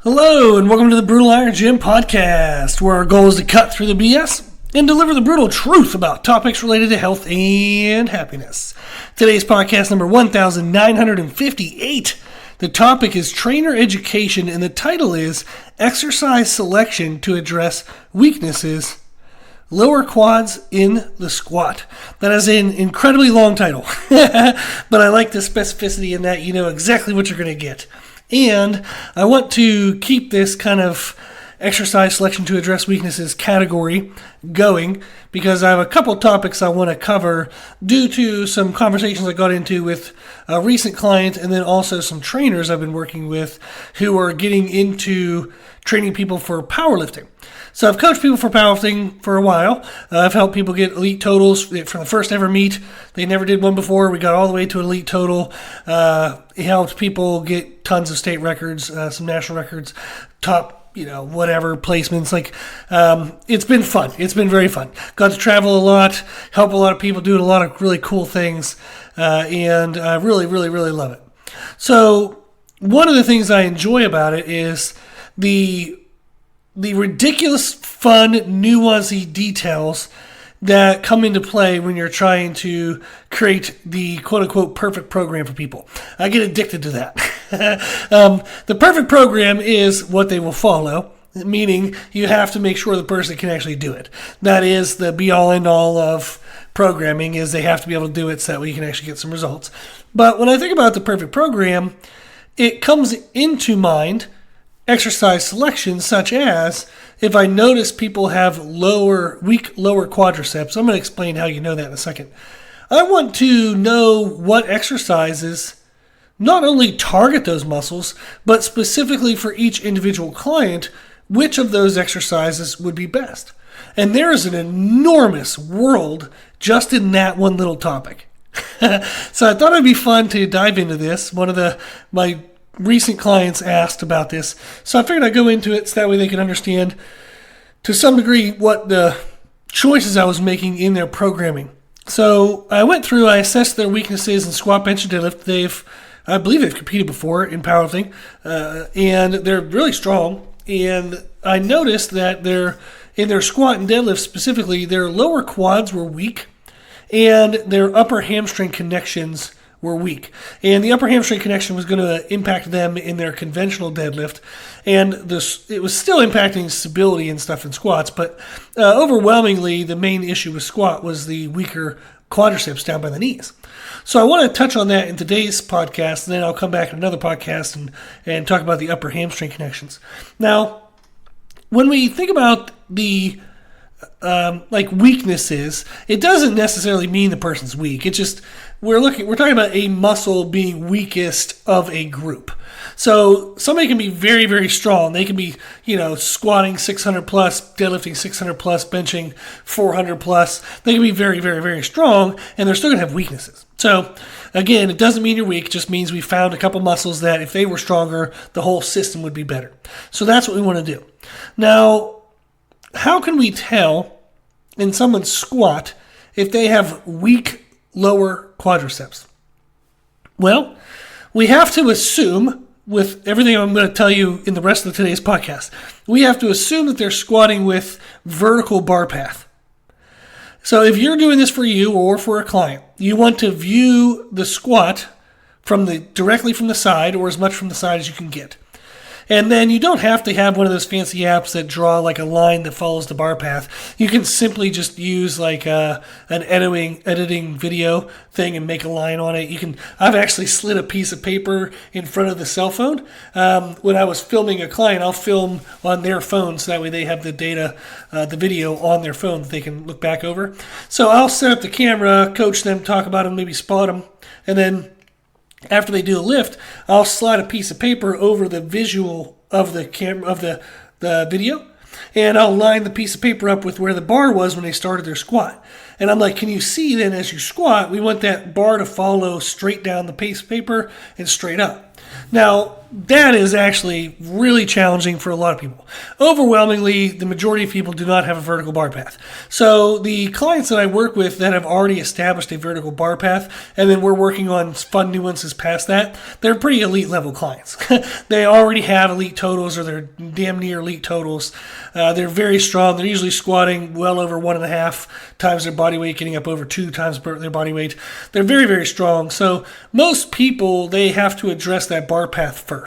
Hello, and welcome to the Brutal Iron Gym Podcast, where our goal is to cut through the BS and deliver the brutal truth about topics related to health and happiness. Today's podcast number 1958. The topic is trainer education, and the title is Exercise Selection to Address Weaknesses, Lower Quads in the Squat. That is an incredibly long title, but I like the specificity in that you know exactly what you're going to get. And I want to keep this kind of exercise selection to address weaknesses category going because I have a couple topics I want to cover due to some conversations I got into with a recent client and then also some trainers I've been working with who are getting into training people for powerlifting. So I've coached people for powerlifting for a while. I've helped people get elite totals from the first ever meet. They never did one before. We got all the way to an elite total. It helped people get tons of state records, some national records, top, whatever placements. It's been fun. It's been very fun. Got to travel a lot, help a lot of people, doing a lot of really cool things, and I really, really, really love it. So one of the things I enjoy about it is the ridiculous, fun, nuancey details that come into play when you're trying to create the quote-unquote perfect program for people. I get addicted to that. The perfect program is what they will follow, meaning you have to make sure the person can actually do it. That is the be-all, end-all of programming, is they have to be able to do it so that way you can actually get some results. But when I think about the perfect program, it comes into mind exercise selection, such as if I notice people have weak lower quadriceps. I'm going to explain how you know that in a second. I want to know what exercises not only target those muscles, but specifically for each individual client, which of those exercises would be best. And there is an enormous world just in that one little topic. So I thought it'd be fun to dive into this. One of my recent clients asked about this, so I figured I'd go into it so that way they can understand to some degree what the choices I was making in their programming. So I assessed their weaknesses in squat, bench, and deadlift. I believe they've competed before in powerlifting, and they're really strong. And I noticed that in their squat and deadlift specifically, their lower quads were weak, and their upper hamstring connections were weak. And the upper hamstring connection was going to impact them in their conventional deadlift. And it was still impacting stability and stuff in squats, but overwhelmingly the main issue with squat was the weaker quadriceps down by the knees. So I want to touch on that in today's podcast, and then I'll come back in another podcast and talk about the upper hamstring connections. Now, when we think about the weaknesses, it doesn't necessarily mean the person's weak. It's just we're talking about a muscle being weakest of a group. So somebody can be very, very strong. They can be, squatting 600 plus, deadlifting 600 plus, benching 400 plus. They can be very, very, very strong, and they're still going to have weaknesses. So again, it doesn't mean you're weak. It just means we found a couple muscles that if they were stronger, the whole system would be better. So that's what we want to do. Now, how can we tell in someone's squat if they have weak lower quadriceps? Well, we have to assume, with everything I'm going to tell you in the rest of today's podcast, we have to assume that they're squatting with vertical bar path. So if you're doing this for you or for a client, you want to view the squat directly from the side or as much from the side as you can get. And then you don't have to have one of those fancy apps that draw like a line that follows the bar path. You can simply just use like an editing video thing and make a line on it. I've actually slid a piece of paper in front of the cell phone. When I was filming a client, I'll film on their phone so that way they have the data, the video on their phone that they can look back over. So I'll set up the camera, coach them, talk about them, maybe spot them, and then after they do a lift, I'll slide a piece of paper over the visual of the camera of the video, and I'll line the piece of paper up with where the bar was when they started their squat. And I'm like, can you see then as you squat, we want that bar to follow straight down the piece of paper and straight up. Now, that is actually really challenging for a lot of people. Overwhelmingly, the majority of people do not have a vertical bar path. So the clients that I work with that have already established a vertical bar path, and then we're working on fun nuances past that, they're pretty elite level clients. They already have elite totals, or they're damn near elite totals. They're very strong. They're usually squatting well over 1.5 times their body weight, getting up over 2 times their body weight. They're very, very strong. So most people, they have to address that bar path first.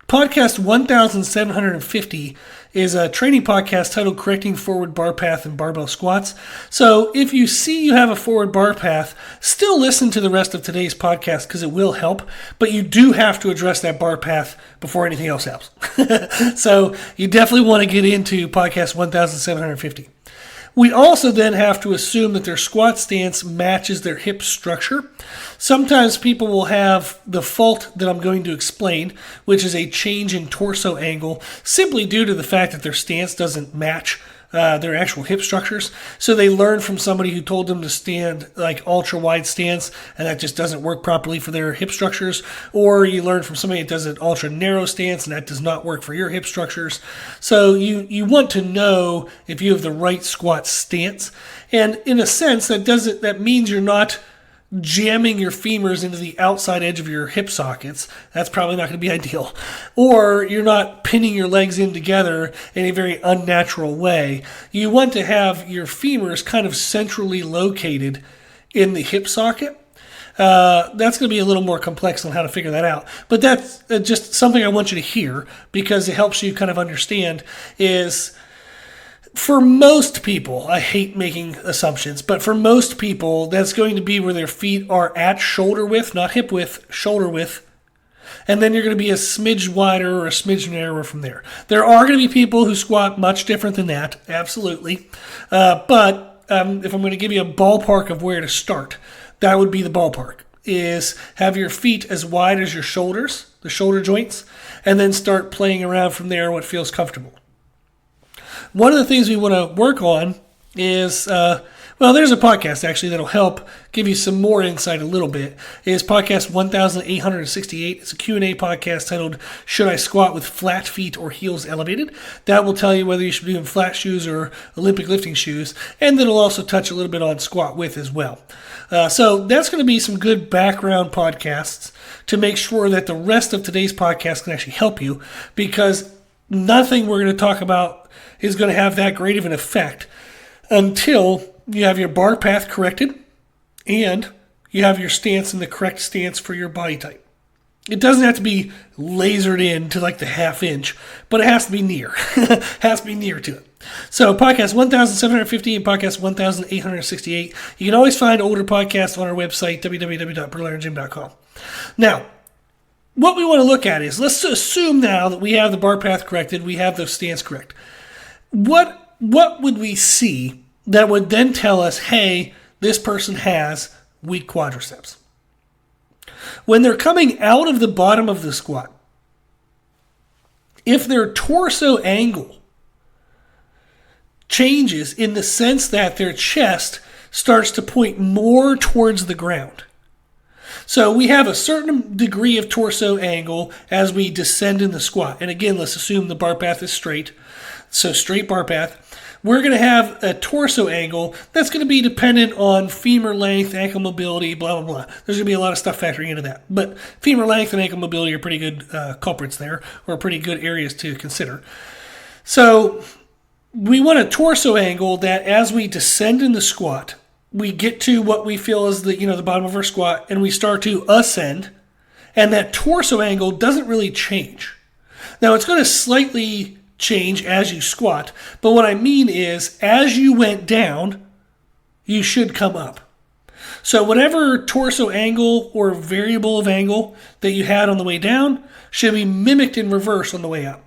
Podcast 1750 is a training podcast titled Correcting Forward Bar Path and Barbell Squats. So if you see you have a forward bar path, still listen to the rest of today's podcast because it will help, but you do have to address that bar path before anything else helps. So you definitely want to get into podcast 1750. We also then have to assume that their squat stance matches their hip structure. Sometimes people will have the fault that I'm going to explain, which is a change in torso angle, simply due to the fact that their stance doesn't match their actual hip structures. So they learn from somebody who told them to stand like ultra wide stance, and that just doesn't work properly for their hip structures. Or you learn from somebody that does an ultra narrow stance, and that does not work for your hip structures. So you want to know if you have the right squat stance. And in a sense, that means you're not jamming your femurs into the outside edge of your hip sockets. That's probably not going to be ideal. Or you're not pinning your legs in together in a very unnatural way. You want to have your femurs kind of centrally located in the hip socket. That's going to be a little more complex on how to figure that out. But that's just something I want you to hear because it helps you kind of understand is... For most people, I hate making assumptions, but for most people, that's going to be where their feet are at shoulder width, not hip width, shoulder width. And then you're going to be a smidge wider or a smidge narrower from there. There are going to be people who squat much different than that, absolutely. But if I'm going to give you a ballpark of where to start, that would be the ballpark, is have your feet as wide as your shoulders, the shoulder joints, and then start playing around from there what feels comfortable. One of the things we want to work on is, there's a podcast actually that'll help give you some more insight a little bit, is podcast 1868. It's a Q&A podcast titled, Should I Squat with Flat Feet or Heels Elevated? That will tell you whether you should be doing flat shoes or Olympic lifting shoes, and then it'll also touch a little bit on squat width as well. So that's going to be some good background podcasts to make sure that the rest of today's podcast can actually help you, because nothing we're going to talk about is going to have that great of an effect until you have your bar path corrected and you have your stance in the correct stance for your body type. It doesn't have to be lasered in to like the half inch, but it has to be near. Has to be near to it. So podcast 1750 and podcast 1868. You can always find older podcasts on our website, www.berlinegym.com. Now, what we want to look at is, let's assume now that we have the bar path corrected, we have the stance correct. What would we see that would then tell us, hey, this person has weak quadriceps? When they're coming out of the bottom of the squat, if their torso angle changes in the sense that their chest starts to point more towards the ground. So we have a certain degree of torso angle as we descend in the squat. And again, let's assume the bar path is straight. So straight bar path. We're going to have a torso angle that's going to be dependent on femur length, ankle mobility, blah, blah, blah. There's going to be a lot of stuff factoring into that. But femur length and ankle mobility are pretty good culprits there, or pretty good areas to consider. So we want a torso angle that as we descend in the squat, we get to what we feel is the bottom of our squat, and we start to ascend, and that torso angle doesn't really change. Now, it's going to slightly change as you squat, but what I mean is, as you went down, you should come up. So whatever torso angle or variable of angle that you had on the way down should be mimicked in reverse on the way up.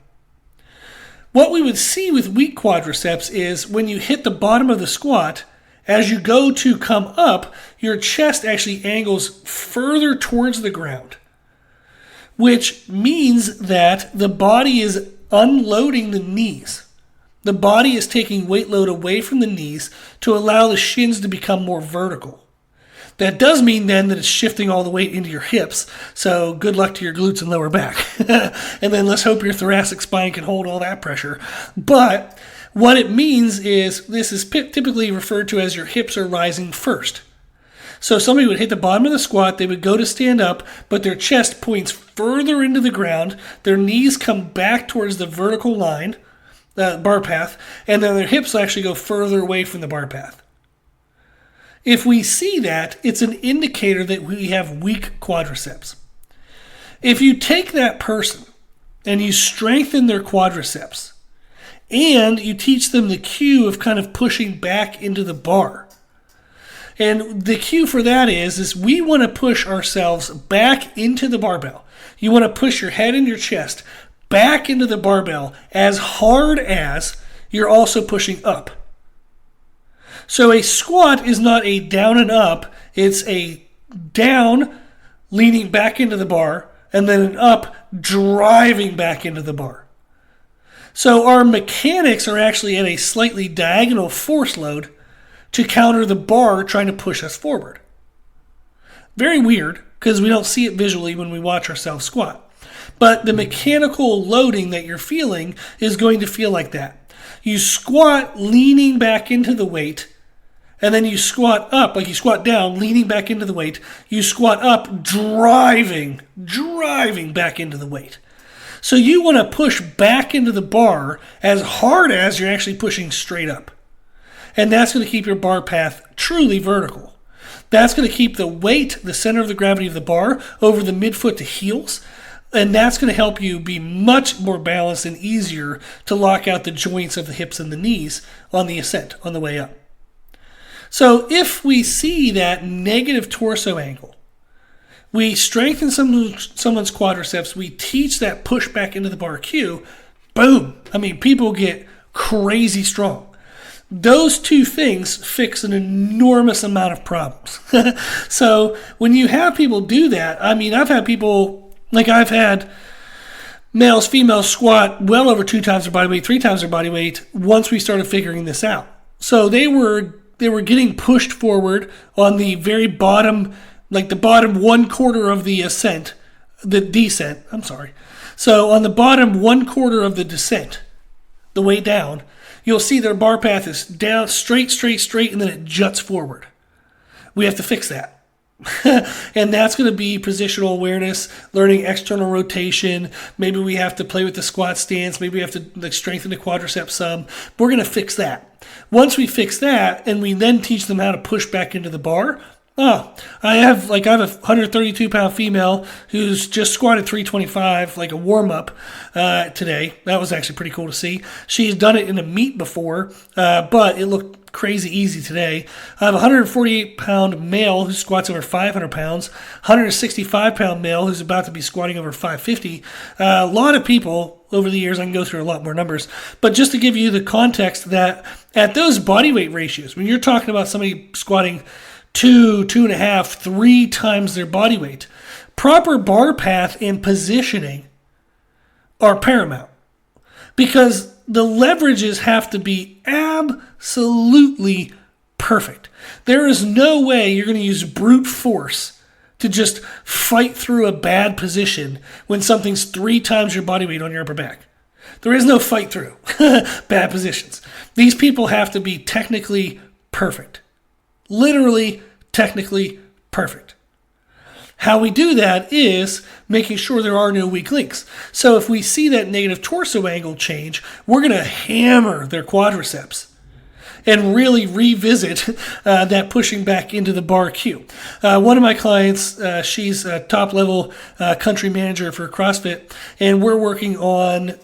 What we would see with weak quadriceps is when you hit the bottom of the squat, as you go to come up, your chest actually angles further towards the ground, which means that the body is unloading the knees. The body is taking weight load away from the knees to allow the shins to become more vertical. That does mean then that it's shifting all the weight into your hips. So good luck to your glutes and lower back. And then let's hope your thoracic spine can hold all that pressure. But what it means is this is typically referred to as your hips are rising first. So somebody would hit the bottom of the squat, they would go to stand up, but their chest points further into the ground, their knees come back towards the vertical line, bar path, and then their hips actually go further away from the bar path. If we see that, it's an indicator that we have weak quadriceps. If you take that person and you strengthen their quadriceps, and you teach them the cue of kind of pushing back into the bar, and the cue for that is we want to push ourselves back into the barbell. You want to push your head and your chest back into the barbell as hard as you're also pushing up. So a squat is not a down and up. It's a down, leaning back into the bar, and then an up, driving back into the bar. So our mechanics are actually at a slightly diagonal force load to counter the bar trying to push us forward. Very weird, because we don't see it visually when we watch ourselves squat. But the mechanical loading that you're feeling is going to feel like that. You squat leaning back into the weight, and then you squat up, like you squat down, leaning back into the weight. You squat up, driving back into the weight. So you want to push back into the bar as hard as you're actually pushing straight up. And that's going to keep your bar path truly vertical. That's going to keep the weight, the center of the gravity of the bar, over the midfoot to heels. And that's going to help you be much more balanced and easier to lock out the joints of the hips and the knees on the ascent, on the way up. So if we see that negative torso angle, we strengthen someone's quadriceps, we teach that push back into the bar cue, boom. I mean, people get crazy strong. Those two things fix an enormous amount of problems. So when you have people do that, I mean, I've had males, females squat well over 2 times their body weight, 3 times their body weight once we started figuring this out. So they were getting pushed forward on the very bottom, like the bottom 1/4 of the descent. So on the bottom 1/4 of the descent, the way down, you'll see their bar path is down, straight, and then it juts forward. We have to fix that. And that's going to be positional awareness, learning external rotation. Maybe we have to play with the squat stance. Maybe we have to strengthen the quadriceps some. We're going to fix that. Once we fix that, and we then teach them how to push back into the bar. I have a 132-pound female who's just squatted 325, like a warm-up today. That was actually pretty cool to see. She's done it in a meet before, but it looked crazy easy today. I have a 148-pound male who squats over 500 pounds, 165-pound male who's about to be squatting over 550. A lot of people over the years, I can go through a lot more numbers, but just to give you the context that at those body weight ratios, when you're talking about somebody squatting 2, 2.5, 3 times their body weight, proper bar path and positioning are paramount, because the leverages have to be absolutely perfect. There is no way you're going to use brute force to just fight through a bad position when something's 3 times your body weight on your upper back. There is no fight through bad positions. These people have to be technically perfect. Literally, technically perfect. How we do that is making sure there are no weak links. So if we see that negative torso angle change, we're going to hammer their quadriceps and really revisit that pushing back into the bar cue. One of my clients, she's a top-level country manager for CrossFit, and we're working on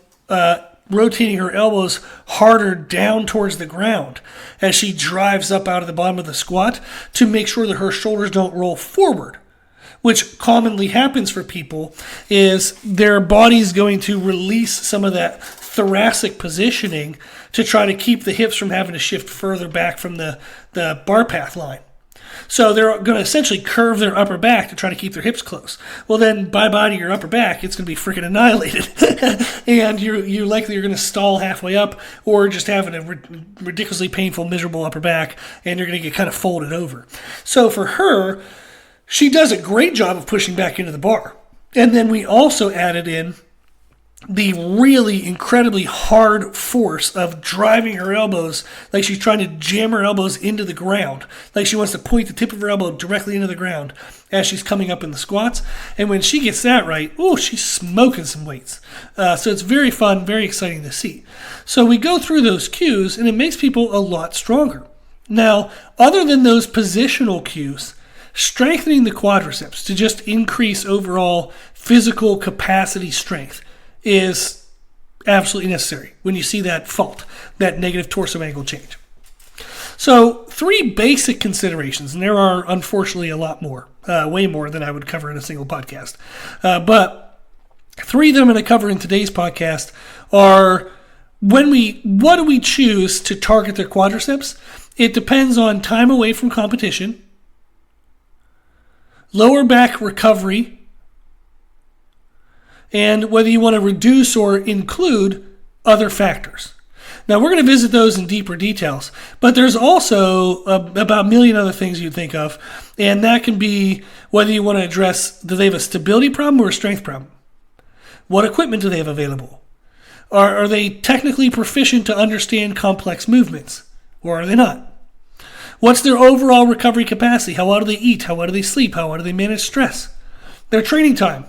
rotating her elbows harder down towards the ground as she drives up out of the bottom of the squat to make sure that her shoulders don't roll forward, which commonly happens for people is their body's going to release some of that thoracic positioning to try to keep the hips from having to shift further back from the bar path line. So they're going to essentially curve their upper back to try to keep their hips close. Well, then bye-bye to your upper back. It's going to be freaking annihilated. And you're likely going to stall halfway up or just having a ridiculously painful, miserable upper back, and you're going to get kind of folded over. So for her, she does a great job of pushing back into the bar. And then we also added in the really incredibly hard force of driving her elbows like she's trying to jam her elbows into the ground, like she wants to point the tip of her elbow directly into the ground as she's coming up in the squats. And when she gets that right, she's smoking some weights. So it's very fun, very exciting to see. So we go through those cues, and it makes people a lot stronger. Now, other than those positional cues, strengthening the quadriceps to just increase overall physical capacity strength is absolutely necessary when you see that fault, that negative torso angle change. So 3 basic considerations, and there are unfortunately a lot more, way more than I would cover in a single podcast. But 3 that I'm going to cover in today's podcast are what do we choose to target their quadriceps? It depends on time away from competition, lower back recovery, and whether you want to reduce or include other factors. Now, we're going to visit those in deeper details, but there's also about a million other things you'd think of, and that can be whether you want to address, do they have a stability problem or a strength problem? What equipment do they have available? Are they technically proficient to understand complex movements, or are they not? What's their overall recovery capacity? How well do they eat? How well do they sleep? How well do they manage stress? Their training time.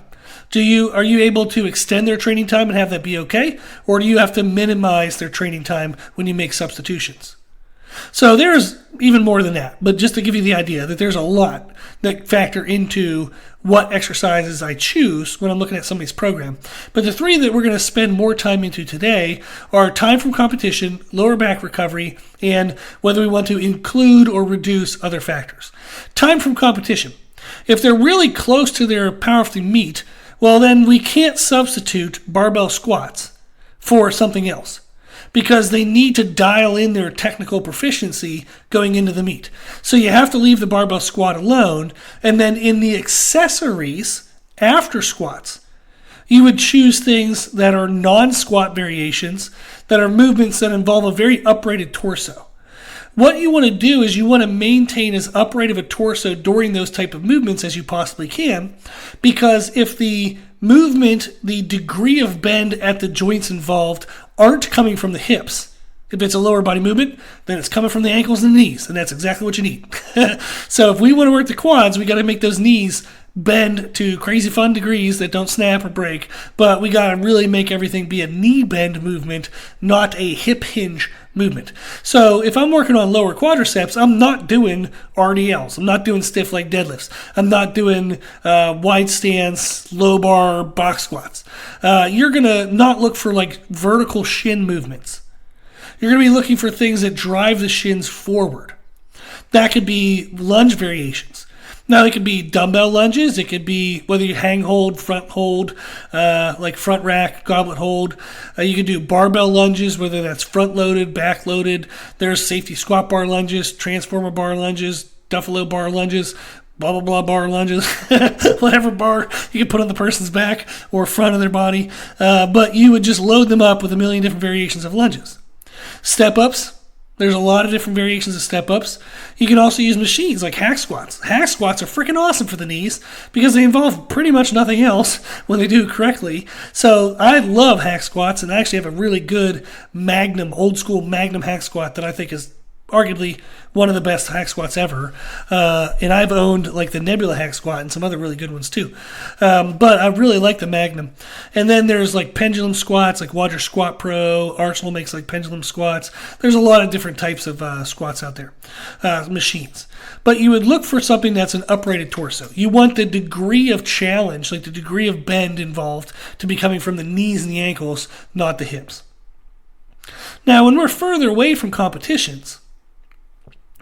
Are you able to extend their training time and have that be okay? Or do you have to minimize their training time when you make substitutions? So there's even more than that, but just to give you the idea that there's a lot that factor into what exercises I choose when I'm looking at somebody's program. But the 3 that we're going to spend more time into today are time from competition, lower back recovery, and whether we want to include or reduce other factors. Time from competition. If they're really close to their powerlifting meet, well, then we can't substitute barbell squats for something else because they need to dial in their technical proficiency going into the meet. So you have to leave the barbell squat alone, and then in the accessories after squats, you would choose things that are non-squat variations, that are movements that involve a very uprighted torso. What you want to do is you want to maintain as upright of a torso during those type of movements as you possibly can, because if the movement, the degree of bend at the joints involved aren't coming from the hips, if it's a lower body movement, then it's coming from the ankles and the knees, and that's exactly what you need. So if we want to work the quads, we got to make those knees bend to crazy fun degrees that don't snap or break, but we got to really make everything be a knee bend movement, not a hip hinge movement. So if I'm working on lower quadriceps, I'm not doing RDLs. I'm not doing stiff leg deadlifts. I'm not doing wide stance, low bar box squats. You're going to not look for like vertical shin movements. You're going to be looking for things that drive the shins forward. That could be lunge variations. Now, it could be dumbbell lunges. It could be whether you hang hold, front hold, like front rack, goblet hold. You could do barbell lunges, whether that's front loaded, back loaded. There's safety squat bar lunges, transformer bar lunges, Duffalo bar lunges, blah, blah, blah bar lunges, whatever bar you can put on the person's back or front of their body. But you would just load them up with a million different variations of lunges. Step-ups. There's a lot of different variations of step-ups. You can also use machines like hack squats. Hack squats are freaking awesome for the knees because they involve pretty much nothing else when they do correctly. So I love hack squats, and I actually have a really good Magnum, old school Magnum hack squat that I think is arguably one of the best hack squats ever. And I've owned like the Nebula hack squat and some other really good ones too. But I really like the Magnum. And then there's like pendulum squats, like Wadger Squat Pro. Arsenal makes like pendulum squats. There's a lot of different types of squats out there, machines. But you would look for something that's an uprighted torso. You want the degree of challenge, like the degree of bend involved to be coming from the knees and the ankles, not the hips. Now, when we're further away from competitions,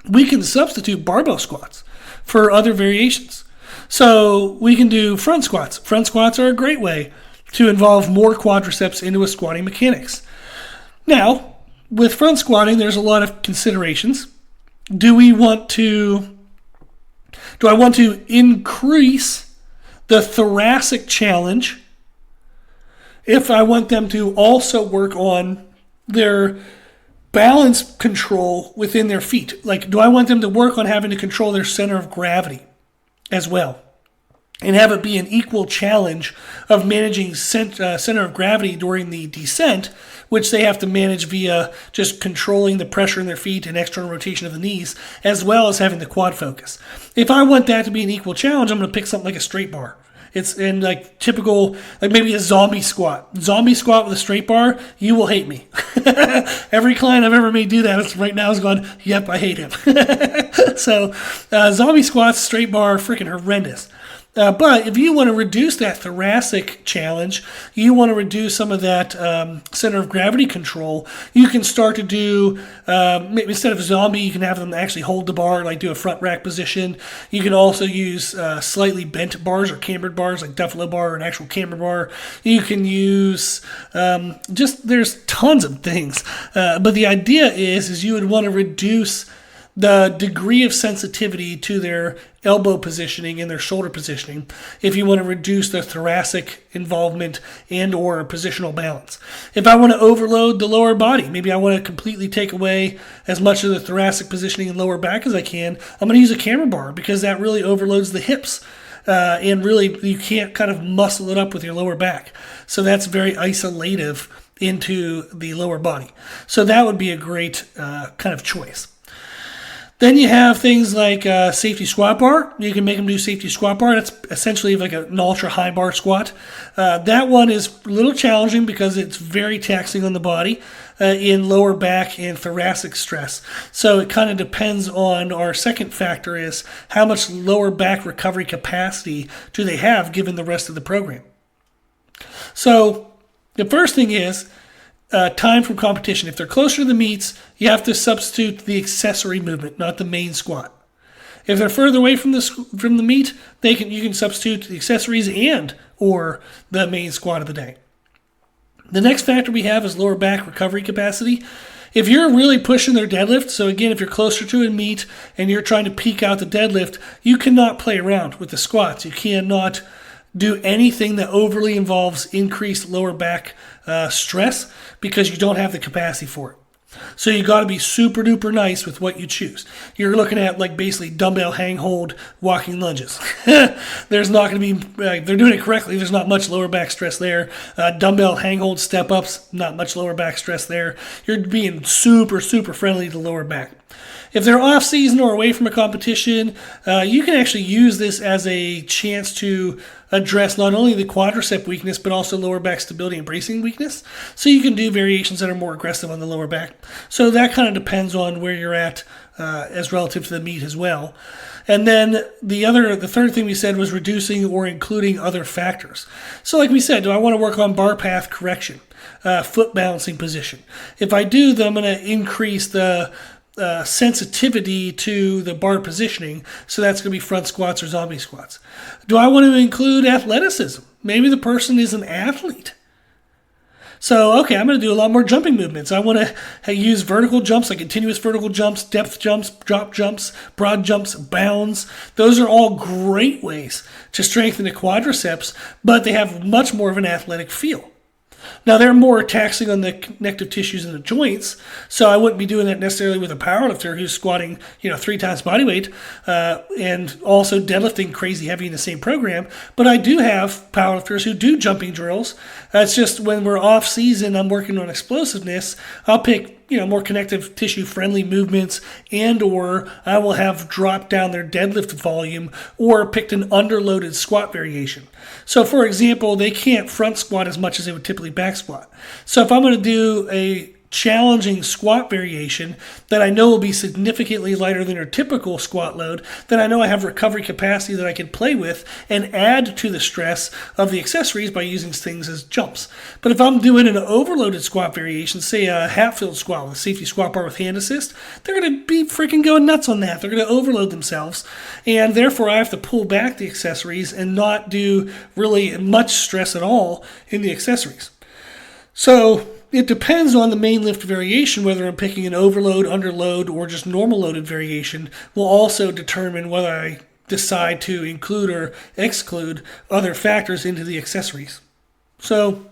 we can substitute barbell squats for other variations. So we can do front squats. Front squats are a great way to involve more quadriceps into a squatting mechanics. Now, with front squatting, there's a lot of considerations. Do we want to Do I want to increase the thoracic challenge if I want them to also work on their balance control within their feet? Like, do I want them to work on having to control their center of gravity as well? And have it be an equal challenge of managing center of gravity during the descent, which they have to manage via just controlling the pressure in their feet and external rotation of the knees, as well as having the quad focus. If I want that to be an equal challenge, I'm going to pick something like a straight bar. It's in like typical, like maybe a zombie squat. Zombie squat with a straight bar, you will hate me. Every client I've ever made do that right now is going, yep, I hate him. So zombie squats, straight bar, freaking horrendous. But if you want to reduce that thoracic challenge, you want to reduce some of that center of gravity control, you can start to do, instead of zombie, you can have them actually hold the bar, like do a front rack position. You can also use slightly bent bars or cambered bars, like Duffalo bar or an actual camber bar. You can use, there's tons of things. But the idea is you would want to reduce the degree of sensitivity to their elbow positioning and their shoulder positioning if you want to reduce their thoracic involvement and or positional balance. If I want to overload the lower body, maybe I want to completely take away as much of the thoracic positioning and lower back as I can, I'm going to use a camber bar because that really overloads the hips. And really, you can't kind of muscle it up with your lower back. So that's very isolative into the lower body. So that would be a great kind of choice. Then you have things like safety squat bar. You can make them do safety squat bar. That's essentially like an ultra high bar squat. That one is a little challenging because it's very taxing on the body in lower back and thoracic stress. So it kind of depends on, our second factor is how much lower back recovery capacity do they have given the rest of the program. So the first thing is time from competition. If they're closer to the meets, you have to substitute the accessory movement, not the main squat. If they're further away from the meet, you can substitute the accessories and or the main squat of the day. The next factor we have is lower back recovery capacity. If you're really pushing their deadlift, so again, if you're closer to a meet and you're trying to peak out the deadlift, you cannot play around with the squats. You cannot do anything that overly involves increased lower back stress because you don't have the capacity for it. So you got to be super duper nice with what you choose. You're looking at like basically dumbbell hang hold walking lunges. There's not going to be, they're doing it correctly. There's not much lower back stress there. Dumbbell hang hold step ups, not much lower back stress there. You're being super, super friendly to the lower back. If they're off season or away from a competition, you can actually use this as a chance to address not only the quadricep weakness, but also lower back stability and bracing weakness. So you can do variations that are more aggressive on the lower back. So that kind of depends on where you're at as relative to the meet as well. And then the third thing we said was reducing or including other factors. So like we said, do I want to work on bar path correction, foot balancing position? If I do, then I'm going to increase the sensitivity to the bar positioning, so that's going to be front squats or zombie squats. Do I want to include athleticism? Maybe the person is an athlete. So, okay, I'm going to do a lot more jumping movements. I want to use vertical jumps, like continuous vertical jumps, depth jumps, drop jumps, broad jumps, bounds. Those are all great ways to strengthen the quadriceps, but they have much more of an athletic feel. Now, they're more taxing on the connective tissues and the joints, so I wouldn't be doing that necessarily with a powerlifter who's squatting, 3 times body weight and also deadlifting crazy heavy in the same program. But I do have powerlifters who do jumping drills. It's just when we're off season, I'm working on explosiveness. I'll pick more connective tissue friendly movements, and or I will have dropped down their deadlift volume or picked an underloaded squat variation. So for example, they can't front squat as much as they would typically back squat. So if I'm going to do a challenging squat variation that I know will be significantly lighter than your typical squat load, then I know I have recovery capacity that I can play with and add to the stress of the accessories by using things as jumps. But if I'm doing an overloaded squat variation, say a Hatfield squat with a safety squat bar with hand assist, they're going to be freaking going nuts on that. They're going to overload themselves, and therefore I have to pull back the accessories and not do really much stress at all in the accessories. So it depends on the main lift variation, whether I'm picking an overload, underload, or just normal loaded variation will also determine whether I decide to include or exclude other factors into the accessories. So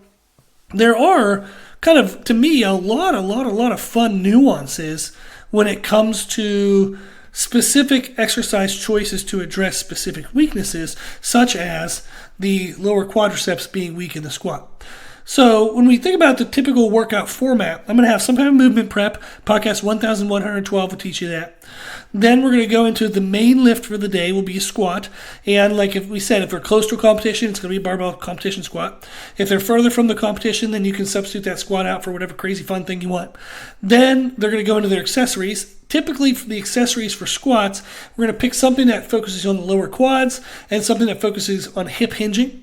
there are kind of, to me, a lot of fun nuances when it comes to specific exercise choices to address specific weaknesses, such as the lower quadriceps being weak in the squat. So when we think about the typical workout format, I'm going to have some kind of movement prep. Podcast 1112 will teach you that. Then we're going to go into the main lift for the day will be a squat. And like if we said, if they're close to a competition, it's going to be a barbell competition squat. If they're further from the competition, then you can substitute that squat out for whatever crazy fun thing you want. Then they're going to go into their accessories. Typically for the accessories for squats, we're going to pick something that focuses on the lower quads and something that focuses on hip hinging.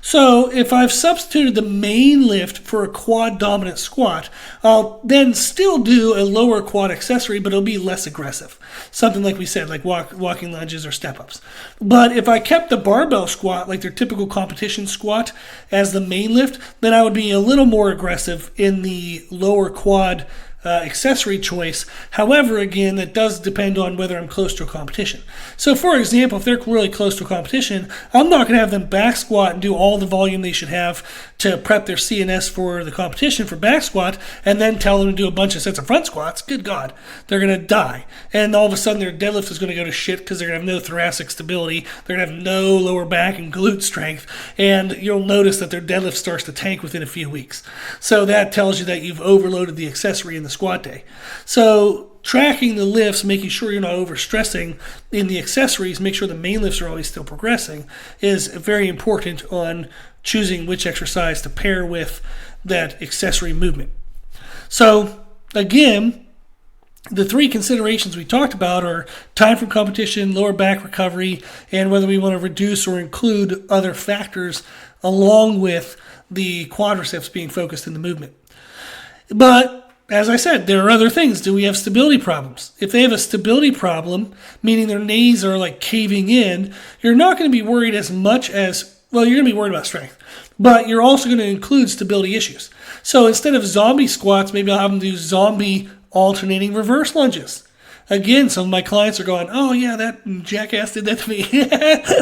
So if I've substituted the main lift for a quad dominant squat, I'll then still do a lower quad accessory, but it'll be less aggressive. Something like we said, like walking lunges or step-ups. But if I kept the barbell squat, like their typical competition squat, as the main lift, then I would be a little more aggressive in the lower quad accessory choice. However, again, that does depend on whether I'm close to a competition. So for example, if they're really close to a competition, I'm not going to have them back squat and do all the volume they should have to prep their CNS for the competition for back squat and then tell them to do a bunch of sets of front squats. Good God, they're going to die. And all of a sudden their deadlift is going to go to shit because they're going to have no thoracic stability. They're going to have no lower back and glute strength. And you'll notice that their deadlift starts to tank within a few weeks. So that tells you that you've overloaded the accessory in the squat day. So tracking the lifts, making sure you're not overstressing in the accessories, make sure the main lifts are always still progressing, is very important on choosing which exercise to pair with that accessory movement. So again, the three considerations we talked about are time from competition, lower back recovery, and whether we want to reduce or include other factors along with the quadriceps being focused in the movement. But as I said, there are other things. Do we have stability problems? If they have a stability problem, meaning their knees are like caving in, you're not going to be worried as much as, well, you're going to be worried about strength, but you're also going to include stability issues. So instead of zombie squats, maybe I'll have them do zombie alternating reverse lunges. Again, some of my clients are going, oh yeah, that jackass did that to me.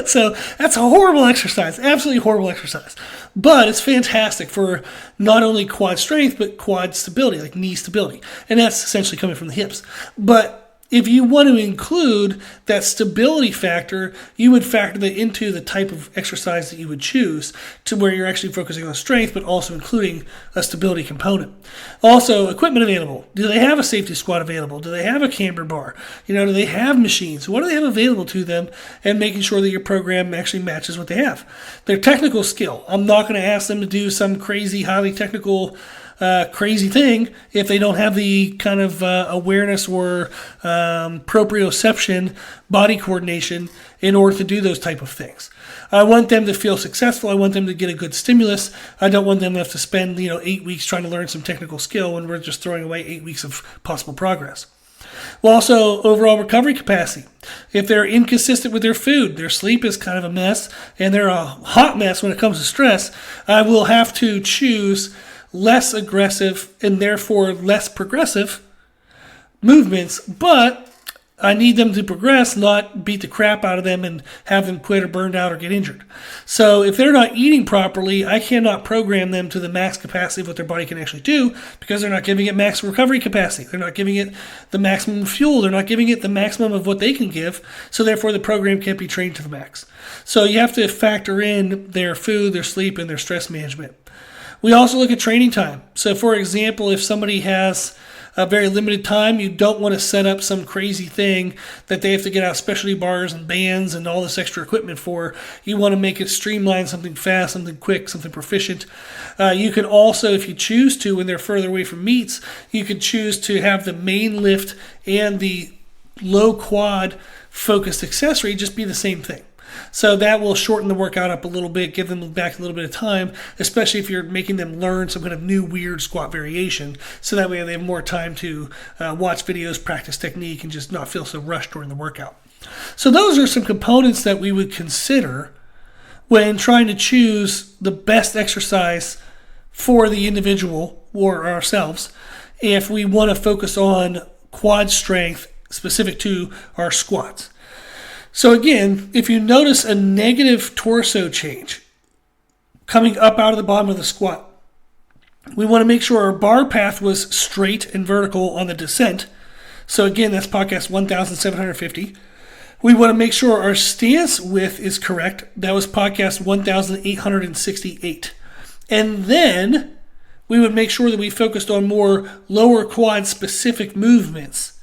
So that's a horrible exercise, absolutely horrible exercise. But it's fantastic for not only quad strength, but quad stability, like knee stability. And that's essentially coming from the hips. But if you want to include that stability factor, you would factor that into the type of exercise that you would choose to where you're actually focusing on strength, but also including a stability component. Also, equipment available. Do they have a safety squat available? Do they have a camber bar? Do they have machines? What do they have available to them? And making sure that your program actually matches what they have. Their technical skill. I'm not going to ask them to do some crazy, highly technical crazy thing if they don't have the kind of awareness or proprioception, body coordination in order to do those type of things. I want them to feel successful. I want them to get a good stimulus. I don't want them to have to spend 8 weeks trying to learn some technical skill when we're just throwing away 8 weeks of possible progress. Well, also overall recovery capacity. If they're inconsistent with their food, their sleep is kind of a mess, and they're a hot mess when it comes to stress, I will have to choose less aggressive and therefore less progressive movements, but I need them to progress, not beat the crap out of them and have them quit or burned out or get injured. So if they're not eating properly, I cannot program them to the max capacity of what their body can actually do because they're not giving it max recovery capacity. They're not giving it the maximum fuel. They're not giving it the maximum of what they can give. So therefore the program can't be trained to the max. So you have to factor in their food, their sleep, and their stress management. We also look at training time. So for example, if somebody has a very limited time, you don't want to set up some crazy thing that they have to get out specialty bars and bands and all this extra equipment for. You want to make it streamlined, something fast, something quick, something proficient. You can also, if you choose to, when they're further away from meets, you could choose to have the main lift and the low quad focused accessory just be the same thing. So that will shorten the workout up a little bit, give them back a little bit of time, especially if you're making them learn some kind of new weird squat variation. So that way they have more time to watch videos, practice technique, and just not feel so rushed during the workout. So those are some components that we would consider when trying to choose the best exercise for the individual or ourselves if we want to focus on quad strength specific to our squats. So again, if you notice a negative torso change coming up out of the bottom of the squat, we want to make sure our bar path was straight and vertical on the descent. So again, that's podcast 1750. We want to make sure our stance width is correct. That was podcast 1868. And then we would make sure that we focused on more lower quad specific movements,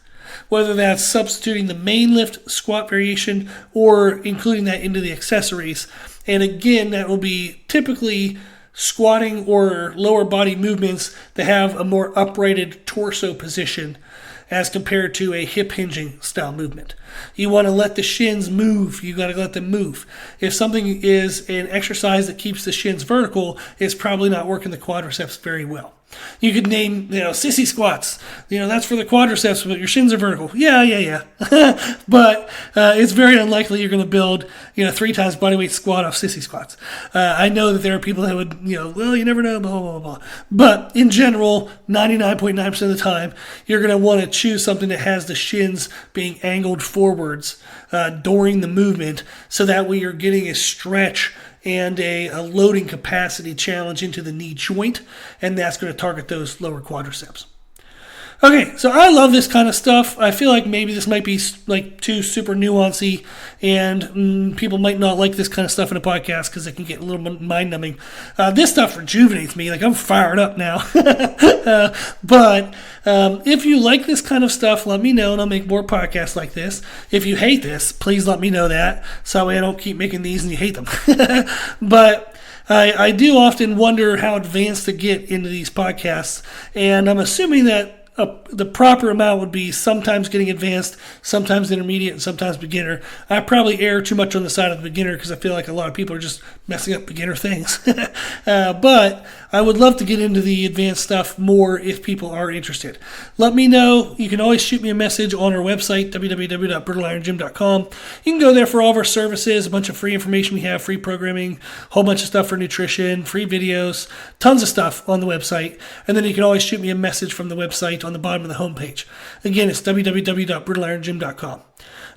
whether that's substituting the main lift squat variation or including that into the accessories. And again, that will be typically squatting or lower body movements that have a more uprighted torso position as compared to a hip hinging style movement. You want to let the shins move. You got to let them move. If something is an exercise that keeps the shins vertical, it's probably not working the quadriceps very well. You could name, sissy squats. That's for the quadriceps, but your shins are vertical. Yeah. But it's very unlikely you're going to build, 3 times bodyweight squat off sissy squats. I know that there are people that would, you never know, blah, blah, blah. But in general, 99.9% of the time, you're going to want to choose something that has the shins being angled forwards during the movement, so that way you're getting a stretch and a loading capacity challenge into the knee joint, and that's going to target those lower quadriceps. Okay, so I love this kind of stuff. I feel like maybe this might be like too super nuancy, and people might not like this kind of stuff in a podcast because it can get a little mind-numbing. This stuff rejuvenates me. Like, I'm fired up now. But if you like this kind of stuff, let me know, and I'll make more podcasts like this. If you hate this, please let me know that, so that way I don't keep making these and you hate them. But I do often wonder how advanced to get into these podcasts, and I'm assuming that the proper amount would be sometimes getting advanced, sometimes intermediate, and sometimes beginner. I probably err too much on the side of the beginner because I feel like a lot of people are just messing up beginner things. But I would love to get into the advanced stuff more if people are interested. Let me know. You can always shoot me a message on our website, www.brutalirongym.com. You can go there for all of our services, a bunch of free information we have, free programming, a whole bunch of stuff for nutrition, free videos, tons of stuff on the website. And then you can always shoot me a message from the website on the bottom of the homepage. Again, it's www.brutalirongym.com.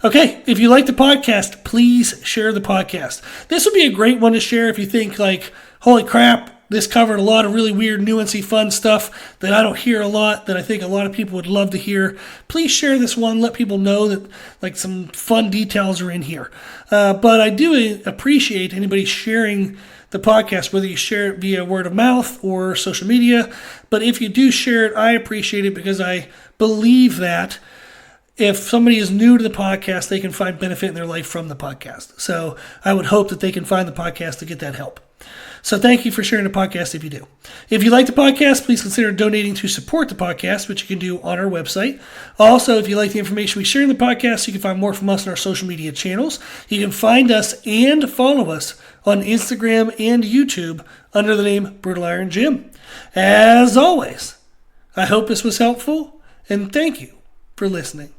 Okay, if you like the podcast, please share the podcast. This would be a great one to share if you think like, holy crap, this covered a lot of really weird, nuancy, fun stuff that I don't hear a lot, that I think a lot of people would love to hear. Please share this one. Let people know that like some fun details are in here. But I do appreciate anybody sharing the podcast, whether you share it via word of mouth or social media. But if you do share it, I appreciate it because I believe that if somebody is new to the podcast, they can find benefit in their life from the podcast. So I would hope that they can find the podcast to get that help. So thank you for sharing the podcast if you do. If you like the podcast, please consider donating to support the podcast, which you can do on our website. Also, if you like the information we share in the podcast, you can find more from us on our social media channels. You can find us and follow us on Instagram and YouTube under the name Brutal Iron Gym. As always, I hope this was helpful, and thank you for listening.